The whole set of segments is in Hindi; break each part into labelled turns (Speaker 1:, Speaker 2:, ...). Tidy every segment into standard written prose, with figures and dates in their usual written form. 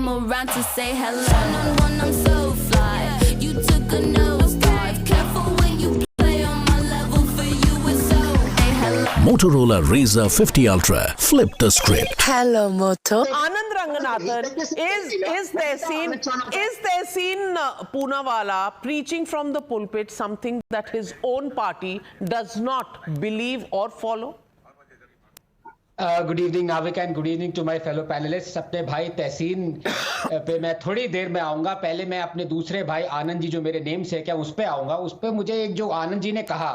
Speaker 1: come around to say hello. One-on-one, I'm so fly. You took a nosedive. Careful when you play on my level. For you, it's so. Hey, hello.
Speaker 2: Motorola Razr 50 Ultra. Flip the script.
Speaker 3: Hello, Moto.
Speaker 4: Anand Ranganathan, is Tehseen Poonawalla preaching from the pulpit something that his own party does not believe or follow?
Speaker 5: Good evening Navika and good evening to my fellow panellist. अपने भाई तहसीन पे मैं थोड़ी देर में आऊंगा। पहले मैं अपने दूसरे भाई आनंद जी जो मेरे नेम से है क्या उस पे आऊंगा। उस पे मुझे एक जो आनंद जी ने कहा,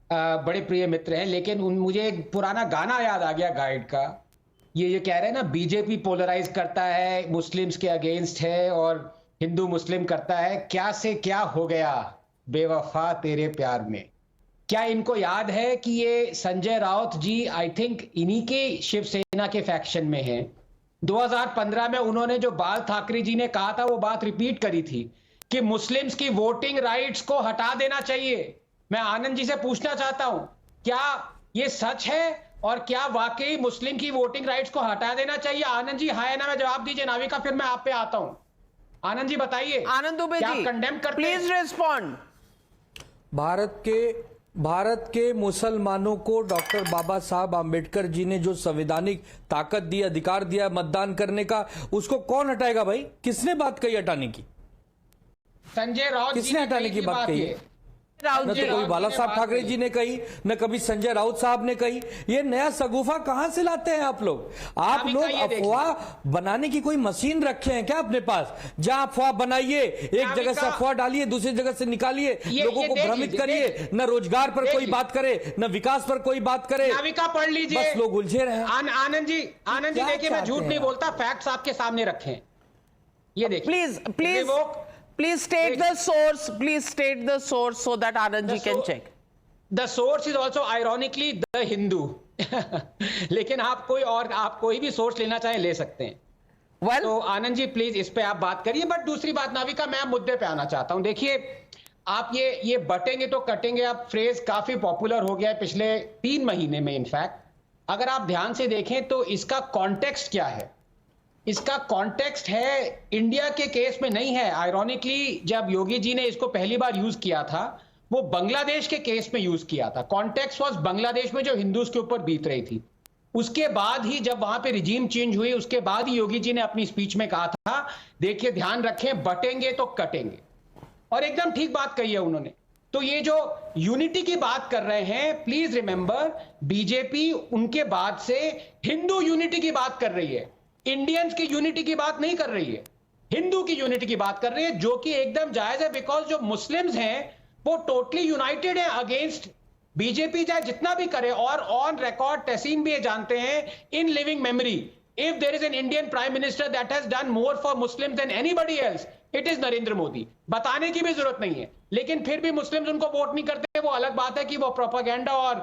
Speaker 5: बड़े प्रिय मित्र हैं, लेकिन मुझे एक पुराना गाना याद आ गया गाइड का। ये कह रहे हैं ना, बीजेपी पोलराइज करता है, मुस्लिम्स के अगेंस्ट है और हिंदू मुस्लिम करता है। क्या से क्या हो गया बेवफा तेरे प्यार में। क्या इनको याद है कि ये संजय राउत जी आई थिंक इन्हीं के शिवसेना के फैक्शन में हैं। 2015 में उन्होंने जो बाल ठाकरे जी ने कहा था वो बात रिपीट करी थी कि मुस्लिम्स की वोटिंग राइट्स को हटा देना चाहिए। मैं आनंद जी से पूछना चाहता हूं, क्या ये सच है और क्या वाकई मुस्लिम की वोटिंग राइट्स को हटा देना चाहिए? आनंद जी हाय ना में जवाब दीजिए। नाविका फिर मैं आप पे आता हूं। आनंद जी बताइए।
Speaker 4: आनंद दुबे जी,
Speaker 5: कंडेम करते हैं?
Speaker 4: Please respond.
Speaker 6: भारत के मुसलमानों को डॉक्टर बाबा साहब आम्बेडकर जी ने जो संवैधानिक ताकत दी, अधिकार दिया मतदान करने का, उसको कौन हटाएगा भाई? किसने बात कही हटाने की?
Speaker 5: संजय राउत
Speaker 6: किसने हटाने की बात कही है? न तो कोई बाला साहब ठाकरे जी ने कही, न कभी संजय राउत साहब ने कही। ये नया सगुफा कहां से लाते हैं आप लोग? आप लोग अफवाह बनाने की कोई मशीन रखे हैं क्या अपने पास? जहां अफवाह बनाइए, एक जगह से अफवाह डालिए, दूसरी जगह से निकालिए, लोगों को भ्रमित करिए। न रोजगार पर कोई बात करे, न विकास पर कोई बात करे।
Speaker 5: नाविका पढ़ लीजिए,
Speaker 6: बस लोग उलझे रहे।
Speaker 5: आनंद जी देखिए, मैं झूठ नहीं बोलता, फैक्ट्स आपके सामने रखे हैं। ये देखिए,
Speaker 4: Please state the source. Please state the source so that Anand ji can check.
Speaker 5: The source is also ironically the Hindu. लेकिन आप कोई भी सोर्स लेना चाहे ले सकते हैं।
Speaker 4: Well,
Speaker 5: तो आनंद जी प्लीज इस पे आप बात करिए। बट दूसरी बात नाविका, मैं मुद्दे पे आना चाहता हूं। देखिए, आप ये बटेंगे तो कटेंगे, आप फ्रेज काफी पॉपुलर हो गया है पिछले 3 महीने में। इनफैक्ट अगर आप ध्यान से देखें तो इसका कॉन्टेक्स्ट क्या है? इसका कॉन्टेक्स्ट है इंडिया के केस में नहीं है। आयरॉनिकली जब योगी जी ने इसको पहली बार यूज किया था वो बांग्लादेश के केस में यूज किया था। कॉन्टेक्स्ट वाज बांग्लादेश में जो हिंदूज के ऊपर बीत रही थी। उसके बाद ही जब वहां पे रिजीम चेंज हुई, उसके बाद ही योगी जी ने अपनी स्पीच में कहा था, देखिए ध्यान रखें, बटेंगे तो कटेंगे। और एकदम ठीक बात कही है उन्होंने। तो ये जो यूनिटी की बात कर रहे हैं, प्लीज रिमेंबर, बीजेपी उनके बाद से हिंदू यूनिटी की बात कर रही है। इंडियंस की यूनिटी की बात नहीं कर रही है, हिंदू की यूनिटी की बात कर रही है, जो कि एकदम जायज है। बिकॉज जो मुस्लिम्स हैं वो टोटली यूनाइटेड है अगेंस्ट बीजेपी, चाहे जितना भी करे। और ऑन रिकॉर्ड तहसीन भी ये जानते हैं, in living memory, if there is an Indian prime minister that has done more for Muslims than anybody else, it is Narendra Modi. बताने की भी जरूरत नहीं है। लेकिन फिर भी मुस्लिम्स उनको वोट नहीं करते। वो अलग बात है कि वो प्रोपेगेंडा और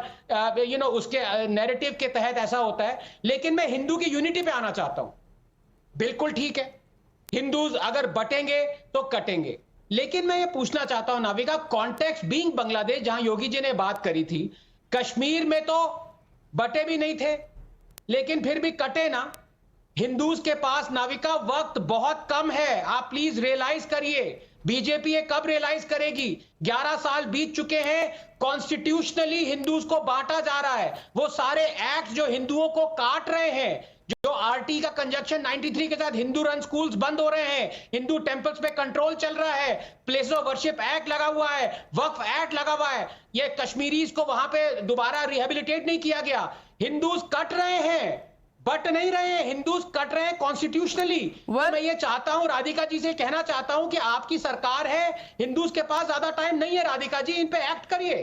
Speaker 5: उसके नैरेटिव के तहत ऐसा होता है। लेकिन मैं हिंदू की यूनिटी पे आना चाहता हूं। बिल्कुल ठीक है, हिंदूज अगर बटेंगे तो कटेंगे। लेकिन मैं ये पूछना चाहता हूं नाविका, कॉन्टेक्स्ट बीइंग बांग्लादेश, जहां योगी जी ने बात करी थी, कश्मीर में तो बटे भी नहीं थे लेकिन फिर भी कटे ना। हिंदूज के पास नाविका वक्त बहुत कम है। आप प्लीज रियलाइज करिए। बीजेपी ये कब रियलाइज करेगी? 11 साल बीत चुके हैं। कॉन्स्टिट्यूशनली हिंदूज को बांटा जा रहा है। वो सारे एक्ट जो हिंदुओं को काट रहे हैं, जो आरटी का कंजक्शन 93 के साथ हिंदू रन स्कूल्स बंद हो रहे हैं, हिंदू टेंपल्स पे कंट्रोल चल रहा है, प्लेस ऑफ वर्शिप एक्ट लगा हुआ है, वक्फ एक्ट लगा हुआ है, ये कश्मीरीज को वहां पे दोबारा रिहेबिलिटेट नहीं किया गया। हिंदूज कट रहे हैं, बट नहीं रहे हैं। हिंदूज कट रहे हैं कॉन्स्टिट्यूशनली। तो मैं ये चाहता हूं, राधिका जी से कहना चाहता हूं कि आपकी सरकार है, हिंदूज के पास ज्यादा टाइम नहीं है। राधिका जी, इन पे एक्ट करिए।